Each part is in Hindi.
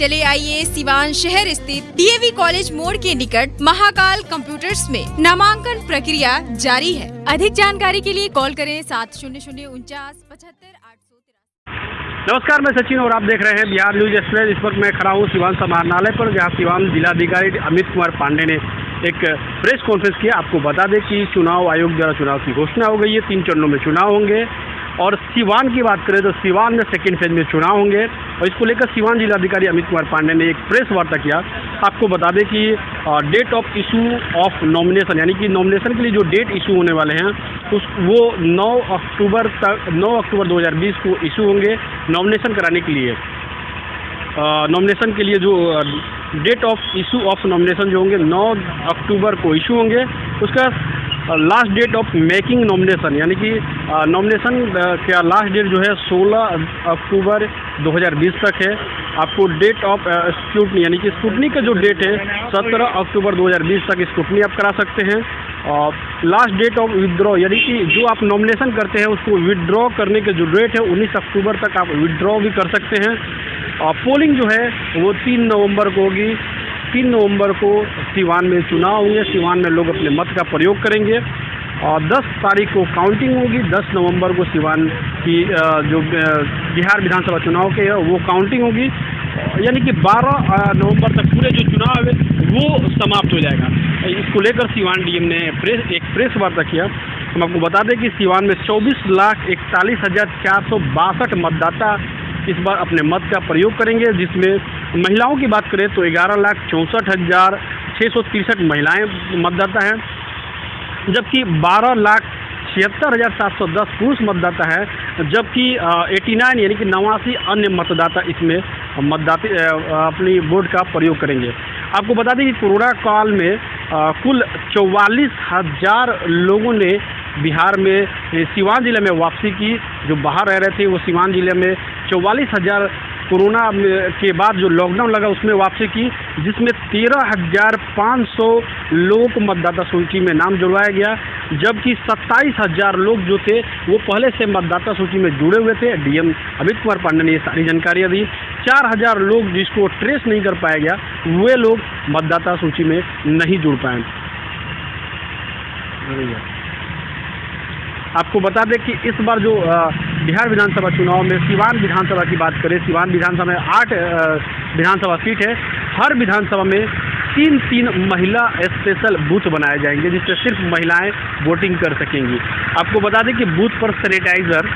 चले आइए सिवान शहर स्थित डीएवी कॉलेज मोड़ के निकट महाकाल कंप्यूटर्स में नामांकन प्रक्रिया जारी है। अधिक जानकारी के लिए कॉल करें 70094975 नमस्कार, मैं सचिन और आप देख रहे हैं बिहार न्यूज एक्सप्रेस। इस वक्त मैं खड़ा हूँ सिवान समाहरणालय पर, जहाँ सिवान जिलाधिकारी अमित कुमार पांडे ने एक प्रेस कॉन्फ्रेंस किया। आपको बता दें कि चुनाव आयोग द्वारा चुनाव की घोषणा हो गई है। 3 चरणों में चुनाव होंगे और सिवान की बात करें तो सिवान में सेकेंड फेज में चुनाव होंगे और इसको लेकर सिवान जिलाधिकारी अमित कुमार पांडे ने एक प्रेस वार्ता किया। आपको बता दें कि date of issue of nomination, यानी कि नॉमिनेशन के लिए जो डेट इशू होने वाले हैं वो 9 अक्टूबर 2020 को इशू होंगे। नॉमिनेशन कराने के लिए नॉमिनेशन के लिए जो date of issue of nomination जो होंगे 9 अक्टूबर को इशू होंगे। उसका last date of making nomination, यानी कि नॉमिनेशन का लास्ट डेट जो है 16 अक्टूबर 2020 तक है। आपको डेट ऑफ स्क्रूटनी, यानी कि स्क्रूटनी का जो डेट है 17 अक्टूबर 2020 तक स्क्रूटनी आप करा सकते हैं। और लास्ट डेट ऑफ विड्रॉ, यानी कि जो आप नॉमिनेशन करते हैं उसको विड्रॉ करने के जो डेट है 19 अक्टूबर तक आप विड्रॉ भी कर सकते हैं। और पोलिंग जो है वो 3 नवंबर को होगी। 3 नवंबर को सिवान में चुनाव होंगे। सिवान में लोग अपने मत का प्रयोग करेंगे और 10 तारीख को काउंटिंग होगी। 10 नवंबर को सिवान की जो बिहार विधानसभा चुनाव के है वो काउंटिंग होगी, यानी कि 12 नवंबर तक पूरे जो चुनाव है वो समाप्त हो जाएगा। इसको लेकर सिवान डीएम ने एक प्रेस वार्ता किया। हम आपको बता दें कि सिवान में 24,41,462 मतदाता इस बार अपने मत का प्रयोग करेंगे, जिसमें महिलाओं की बात करें तो 11,64,663 महिलाएं मतदाता हैं, जबकि 12,76,710 पुरुष मतदाता है, जबकि 89 यानी कि 89 अन्य मतदाता इसमें अपनी वोट का प्रयोग करेंगे। आपको बता दें कि कोरोना काल में कुल 44,000 लोगों ने बिहार में सिवान जिले में वापसी की। जो बाहर रह रहे थे वो सिवान जिले में 44,000 कोरोना के बाद जो लॉकडाउन लगा उसमें वापसी की, जिसमें 13,500 लोगों को मतदाता सूची में नाम जुड़वाया गया, जबकि 27,000 लोग जो थे वो पहले से मतदाता सूची में जुड़े हुए थे। डीएम अमित कुमार पांडे ने ये सारी जानकारियाँ दी। 4,000 लोग जिसको ट्रेस नहीं कर पाया गया वे लोग मतदाता सूची में नहीं जुड़ पाए। आपको बता दें कि इस बार जो बिहार विधानसभा चुनाव में सिवान विधानसभा की बात करें, सिवान विधानसभा में 8 विधानसभा सीट है। हर विधानसभा में 3 महिला स्पेशल बूथ बनाए जाएंगे, जिससे सिर्फ महिलाएं वोटिंग कर सकेंगी। आपको बता दें कि बूथ पर सैनिटाइजर,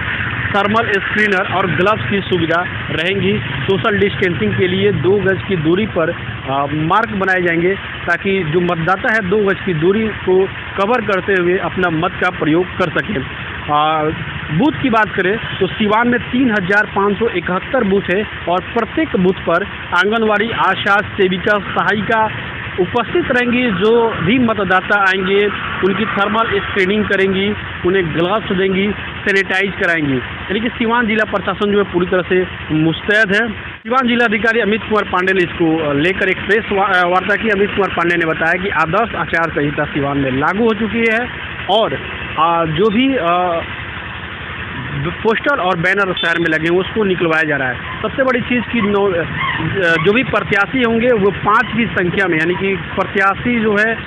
थर्मल स्क्रीनर और ग्लव्स की सुविधा रहेंगी। सोशल डिस्टेंसिंग के लिए 2 गज की दूरी पर मार्क बनाए जाएंगे, ताकि जो मतदाता है 2 गज की दूरी को कवर करते हुए अपना मत का प्रयोग कर सकें। बूथ की बात करें तो सिवान में 3,571 बूथ है और प्रत्येक बूथ पर आंगनवाड़ी, आशा, सेविका, सहायिका उपस्थित रहेंगी। जो भी मतदाता आएंगे उनकी थर्मल स्क्रीनिंग करेंगी, उन्हें ग्लव्स देंगी, सैनिटाइज कराएंगी। यानी कि सिवान जिला प्रशासन जो है पूरी तरह से मुस्तैद है। सिवान जिलाधिकारी अमित कुमार पांडे ने इसको लेकर एक प्रेस वार्ता की। अमित कुमार पांडे ने बताया कि आदर्श आचार संहिता सिवान में लागू हो चुकी है और जो भी पोस्टर और बैनर शहर में लगे हैं उसको निकलवाया जा रहा है। सबसे बड़ी चीज़ की जो भी प्रत्याशी होंगे वो 5 की संख्या में, यानी कि प्रत्याशी जो है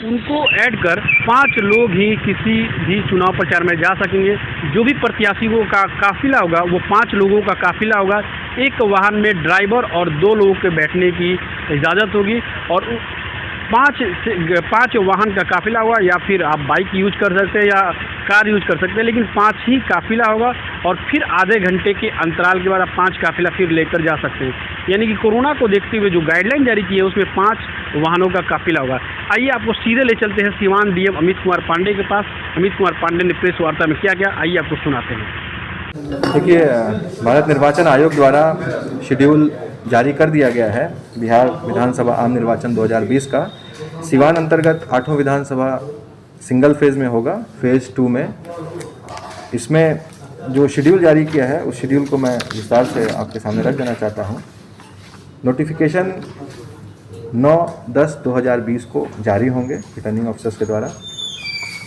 उनको ऐड कर 5 लोग ही किसी भी चुनाव प्रचार में जा सकेंगे। जो भी प्रत्याशियों का काफिला होगा वो 5 लोगों का काफिला होगा। एक वाहन में ड्राइवर और 2 लोगों के बैठने की इजाज़त होगी और 5 वाहन का काफिला होगा, या फिर आप बाइक यूज कर सकते हैं या कार यूज कर सकते हैं, लेकिन 5 ही काफिला होगा और फिर आधे घंटे के अंतराल के बाद आप 5 काफिला फिर लेकर जा सकते हैं। यानी कि कोरोना को देखते हुए जो गाइडलाइन जारी की है उसमें 5 वाहनों का काफिला होगा। आइए आपको सीधे ले चलते हैं सिवान डीएम अमित कुमार पांडे के पास। अमित कुमार पांडे ने प्रेस वार्ता में क्या क्या, आइए आपको सुनाते हैं। देखिए, भारत निर्वाचन आयोग द्वारा शेड्यूल जारी कर दिया गया है बिहार विधानसभा आम निर्वाचन 2020 का। सिवान अंतर्गत 8वां विधानसभा सिंगल फेज़ में होगा, फेज़ 2 में। इसमें जो शेड्यूल जारी किया है उस शेड्यूल को मैं विस्तार से आपके सामने रख देना चाहता हूँ। नोटिफिकेशन 9/10/2020 को जारी होंगे रिटर्निंग ऑफिसर्स के द्वारा।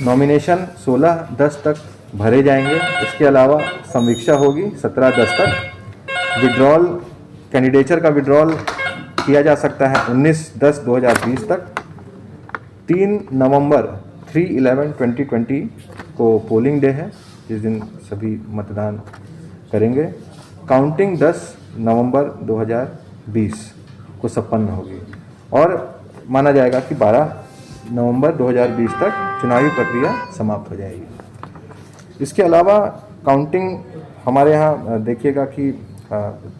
नॉमिनेशन 16/10 तक भरे जाएंगे। इसके अलावा समीक्षा होगी 17/10 तक। विड्रॉल कैंडिडेचर का विड्रॉल किया जा सकता है 19/10/2020 तक। 3 नवंबर 3/11/2020 को पोलिंग डे है, जिस दिन सभी मतदान करेंगे। काउंटिंग 10 नवंबर 2020 को संपन्न होगी और माना जाएगा कि 12 नवंबर 2020 तक चुनावी प्रक्रिया समाप्त हो जाएगी। इसके अलावा काउंटिंग हमारे यहाँ देखिएगा कि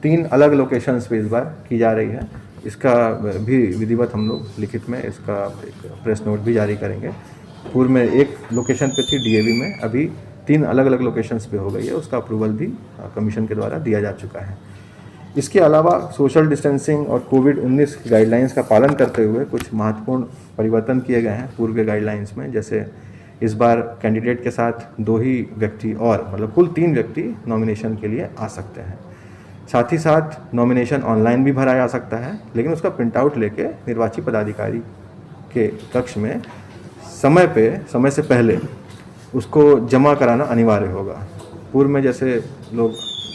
3 अलग लोकेशंस पे इस बार की जा रही है। इसका भी विधिवत हम लोग लिखित में इसका एक प्रेस नोट भी जारी करेंगे। पूर्व में एक लोकेशन पे थी DAV में, अभी 3 अलग अलग लोकेशंस पे हो गई है। उसका अप्रूवल भी कमीशन के द्वारा दिया जा चुका है। इसके अलावा सोशल डिस्टेंसिंग और कोविड-19 गाइडलाइंस का पालन करते हुए कुछ महत्वपूर्ण परिवर्तन किए गए हैं पूर्व के गाइडलाइंस में। जैसे इस बार कैंडिडेट के साथ 2 ही व्यक्ति और मतलब कुल 3 व्यक्ति नॉमिनेशन के लिए आ सकते हैं। साथ ही साथ नॉमिनेशन ऑनलाइन भी भरा जा सकता है, लेकिन उसका प्रिंट आउट लेके निर्वाची पदाधिकारी के कक्ष में समय से पहले उसको जमा कराना अनिवार्य होगा। पूर्व में जैसे लोग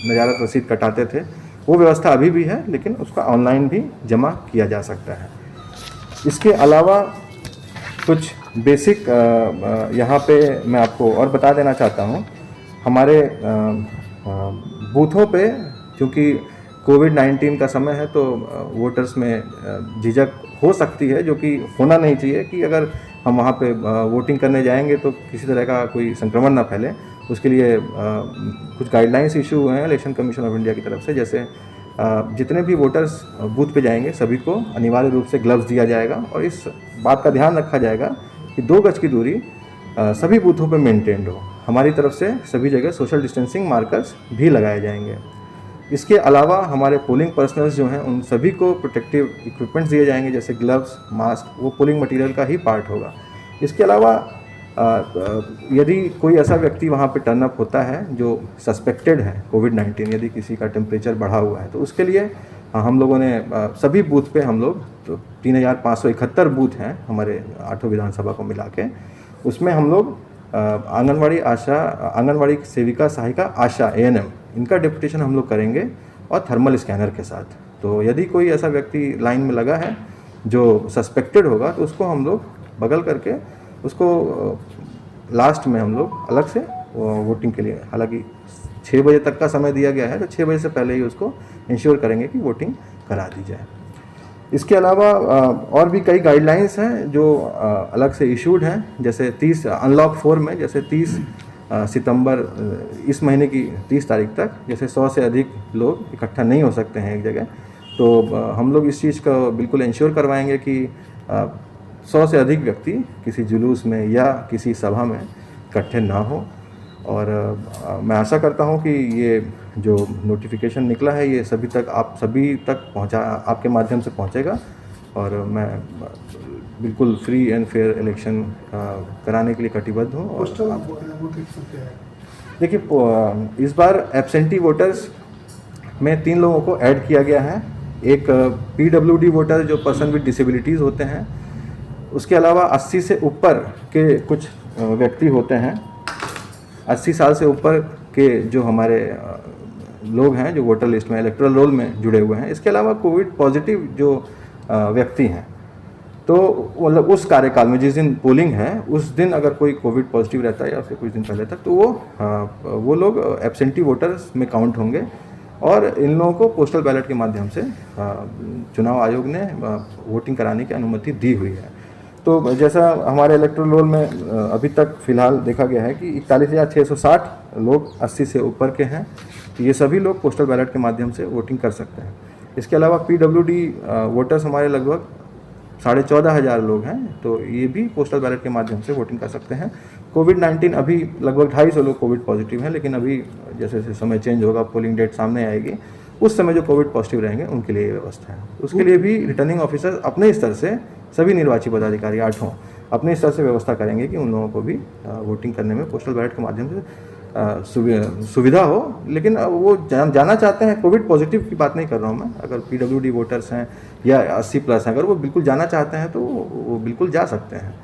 नजारत रसीद कटाते थे, वो व्यवस्था अभी भी है, लेकिन उसका ऑनलाइन भी जमा किया जा सकता है। इसके अलावा कुछ बेसिक यहाँ पे मैं आपको और बता देना चाहता हूँ। हमारे बूथों पे क्योंकि कोविड-19 का समय है तो वोटर्स में झिझक हो सकती है, जो कि होना नहीं चाहिए कि अगर हम वहाँ पे वोटिंग करने जाएंगे तो किसी तरह का कोई संक्रमण ना फैले। उसके लिए कुछ गाइडलाइंस इशू हुए हैं इलेक्शन कमीशन ऑफ इंडिया की तरफ से। जैसे जितने भी वोटर्स बूथ पे जाएंगे सभी को अनिवार्य रूप से ग्लव्स दिया जाएगा और इस बात का ध्यान रखा जाएगा कि 2 गज की दूरी सभी बूथों पे मेंटेन्ड हो। हमारी तरफ से सभी जगह सोशल डिस्टेंसिंग मार्कर्स भी लगाए जाएंगे। इसके अलावा हमारे पोलिंग पर्सनल्स जो हैं उन सभी को प्रोटेक्टिव इक्विपमेंट्स दिए जाएंगे, जैसे ग्लव्स, मास्क, वो पोलिंग मटेरियल का ही पार्ट होगा। इसके अलावा यदि कोई ऐसा व्यक्ति वहाँ पे टर्न अप होता है जो सस्पेक्टेड है कोविड-19, यदि किसी का टेम्परेचर बढ़ा हुआ है, तो उसके लिए हम लोगों ने सभी बूथ पे हम लोग 3571 बूथ हैं हमारे 8 विधानसभा को मिला के, उसमें हम लोग आंगनवाड़ी सेविका, सहायिका, आशा, ANM इनका डिप्यूटेशन हम लोग करेंगे और थर्मल स्कैनर के साथ। तो यदि कोई ऐसा व्यक्ति लाइन में लगा है जो सस्पेक्टेड होगा तो उसको हम लोग बगल करके उसको लास्ट में हम लोग अलग से वोटिंग के लिए, हालांकि 6 बजे तक का समय दिया गया है तो 6 बजे से पहले ही उसको इंश्योर करेंगे कि वोटिंग करा दी जाए। इसके अलावा और भी कई गाइडलाइंस हैं जो अलग से इशूड हैं, जैसे 30 अनलॉक 4 में जैसे 30 सितंबर इस महीने की 30 तारीख तक जैसे 100 से अधिक लोग इकट्ठा नहीं हो सकते हैं एक जगह। तो हम लोग इस चीज़ को बिल्कुल इंश्योर करवाएंगे कि 100 से अधिक व्यक्ति किसी जुलूस में या किसी सभा में इकट्ठे ना हो। और मैं आशा करता हूं कि ये जो नोटिफिकेशन निकला है ये आप सभी तक पहुंचा, आपके माध्यम से पहुंचेगा और मैं बिल्कुल फ्री एंड फेयर इलेक्शन कराने के लिए कटिबद्ध हूँ। देखिए, इस बार एब्सेंटी वोटर्स में 3 लोगों को ऐड किया गया है। एक PWD वोटर जो पर्सन विद डिसेबिलिटीज़ होते हैं, उसके अलावा 80 से ऊपर के कुछ व्यक्ति होते हैं, 80 साल से ऊपर के जो हमारे लोग हैं जो वोटर लिस्ट में इलेक्टोरल रोल में जुड़े हुए हैं। इसके अलावा कोविड पॉजिटिव जो व्यक्ति हैं, तो मतलब उस कार्यकाल में जिस दिन पोलिंग है उस दिन अगर कोई कोविड पॉजिटिव रहता है या फिर कुछ दिन पहले तक, तो वो लोग एब्सेंटी वोटर्स में काउंट होंगे और इन लोगों को पोस्टल बैलेट के माध्यम से चुनाव आयोग ने वोटिंग कराने की अनुमति दी हुई है। तो जैसा हमारे इलेक्टोरल रोल में अभी तक फ़िलहाल देखा गया है कि 41,660 लोग 80 से ऊपर के हैं, तो ये सभी लोग पोस्टल बैलेट के माध्यम से वोटिंग कर सकते हैं। इसके अलावा PWD वोटर्स हमारे लगभग 14,500 लोग हैं, तो ये भी पोस्टल बैलेट के माध्यम से वोटिंग कर सकते हैं। कोविड-19 अभी लगभग 250 लोग कोविड पॉजिटिव हैं, लेकिन अभी जैसे जैसे समय चेंज होगा, पोलिंग डेट सामने आएगी, उस समय जो कोविड पॉजिटिव रहेंगे उनके लिए ये व्यवस्था है। उसके लिए भी रिटर्निंग ऑफिसर अपने स्तर से, सभी निर्वाची पदाधिकारी 8 अपने स्तर से व्यवस्था करेंगे कि उन लोगों को भी वोटिंग करने में पोस्टल बैलेट के माध्यम से सुविधा हो। लेकिन वो जाना चाहते हैं, कोविड पॉजिटिव की बात नहीं कर रहा हूँ मैं, अगर PWD वोटर्स हैं या 80+ हैं, अगर वो बिल्कुल जाना चाहते हैं तो वो बिल्कुल जा सकते हैं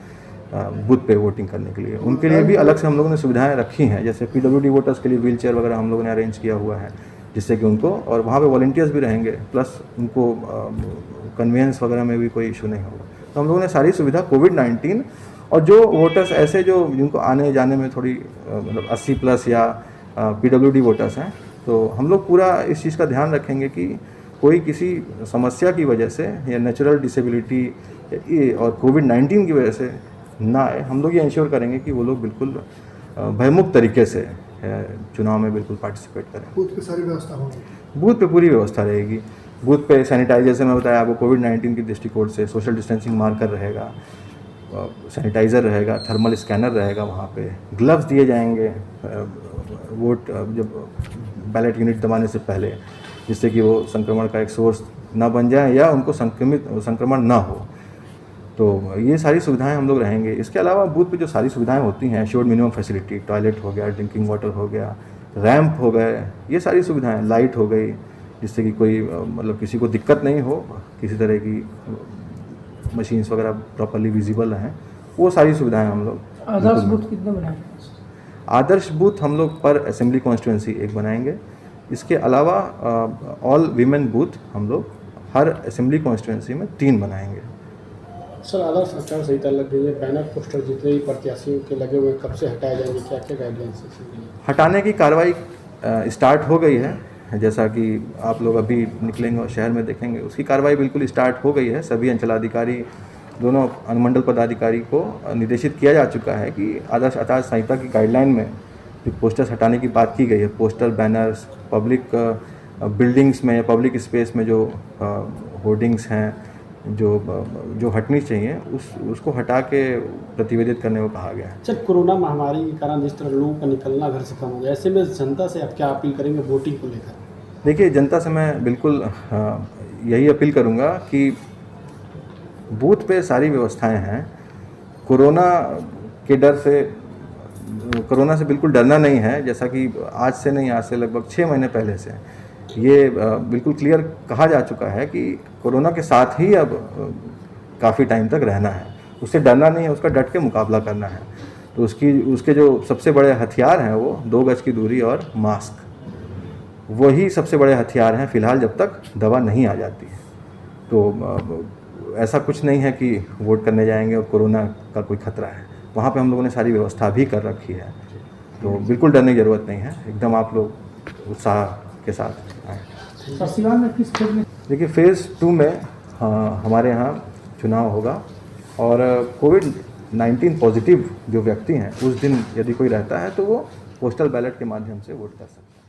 बूथ पे वोटिंग करने के लिए। उनके लिए भी अलग से हम लोगों ने सुविधाएं रखी हैं, जैसे PWD वोटर्स के लिए व्हील चेयर वगैरह हम लोगों ने अरेंज किया हुआ है। जिससे कि उनको, और वहाँ पे वॉलंटियर्स भी रहेंगे, प्लस उनको कन्वेंस वगैरह में भी कोई इशू नहीं होगा। तो हम लोगों ने सारी सुविधा कोविड-19, और जो वोटर्स ऐसे जो जिनको आने जाने में थोड़ी मतलब 80+ या PWD वोटर्स हैं, तो हम लोग पूरा इस चीज़ का ध्यान रखेंगे कि कोई किसी समस्या की वजह से या नेचुरल डिसेबिलिटी और कोविड-19 की वजह से ना आए। हम लोग ये इंश्योर करेंगे कि वो लोग बिल्कुल भयमुक्त तरीके से चुनाव में बिल्कुल पार्टिसिपेट करें। बूथ पे सारी व्यवस्था होगी, बूथ पे पूरी व्यवस्था रहेगी। बूथ पे सैनिटाइजर, से मैं बताया आपको, कोविड-19 की दृष्टिकोण से सोशल डिस्टेंसिंग मार्कर रहेगा, सैनिटाइज़र रहेगा, थर्मल स्कैनर रहेगा, वहाँ पे ग्लव्स दिए जाएंगे वोट जब बैलेट यूनिट दबाने से पहले, जिससे कि वो संक्रमण का एक सोर्स ना बन जाए या उनको संक्रमण ना हो। तो ये सारी सुविधाएं हम लोग रहेंगे। इसके अलावा बूथ पे जो सारी सुविधाएं होती हैं, एश्योर्ड मिनिमम फैसिलिटी, टॉयलेट हो गया, ड्रिंकिंग वाटर हो गया, रैंप हो गए, ये सारी सुविधाएं, लाइट हो गई, जिससे कि कोई मतलब किसी को दिक्कत नहीं हो, किसी तरह की मशीन्स वगैरह प्रॉपर्ली विजिबल हैं, वो सारी सुविधाएं हम लोग। आदर्श बूथ कितने बनाएंगे? आदर्श बूथ हम लोग पर असेंबली कॉन्स्टिट्यूंसी एक बनाएंगे। इसके अलावा ऑल वीमेन बूथ हम लोग हर असेंबली कॉन्स्टिट्यूंसी में 3 बनाएंगे। सर, आदर्श आचार संहिता लग गई है, बैनर पोस्टर जितने भी प्रत्याशियों के लगे हुए कब से हटाए जाएंगे, क्या क्या गाइडलाइंस है? हटाने की कार्रवाई स्टार्ट हो गई है, जैसा कि आप लोग अभी निकलेंगे और शहर में देखेंगे, उसकी कार्रवाई बिल्कुल स्टार्ट हो गई है। सभी अंचलाधिकारी, दोनों अनुमंडल पदाधिकारी को निर्देशित किया जा चुका है कि आदर्श आचार संहिता की गाइडलाइन में जो पोस्टर्स हटाने की बात की गई है, पोस्टर, बैनर्स, पब्लिक बिल्डिंग्स में, पब्लिक स्पेस में जो होर्डिंग्स हैं जो हटनी चाहिए, उसको हटा के प्रतिवेदित करने को कहा गया है। सर, कोरोना महामारी के कारण जिस तरह लोगों का निकलना घर से कम हो गया, ऐसे में जनता से आप क्या अपील करेंगे वोटिंग को लेकर? देखिए, जनता से मैं बिल्कुल यही अपील करूंगा कि बूथ पे सारी व्यवस्थाएं हैं। कोरोना के डर से, कोरोना से बिल्कुल डरना नहीं है, जैसा कि आज से नहीं, आज से लगभग 6 महीने पहले से ये बिल्कुल क्लियर कहा जा चुका है कि कोरोना के साथ ही अब काफ़ी टाइम तक रहना है, उससे डरना नहीं है, उसका डट के मुकाबला करना है। तो उसके जो सबसे बड़े हथियार हैं वो 2 गज की दूरी और मास्क, वही सबसे बड़े हथियार हैं फ़िलहाल, जब तक दवा नहीं आ जाती है। तो ऐसा कुछ नहीं है कि वोट करने जाएंगे और कोरोना का कोई खतरा है। वहाँ पे हम लोगों ने सारी व्यवस्था भी कर रखी है, तो बिल्कुल डरने की ज़रूरत नहीं है। एकदम आप लोग उत्साह के साथ आए। सर, सिवान में किस फेज में? देखिए, फेज़ 2 में हमारे यहाँ चुनाव होगा, और कोविड-19 पॉजिटिव जो व्यक्ति हैं, उस दिन यदि कोई रहता है तो वो पोस्टल बैलेट के माध्यम से वोट कर सकता है।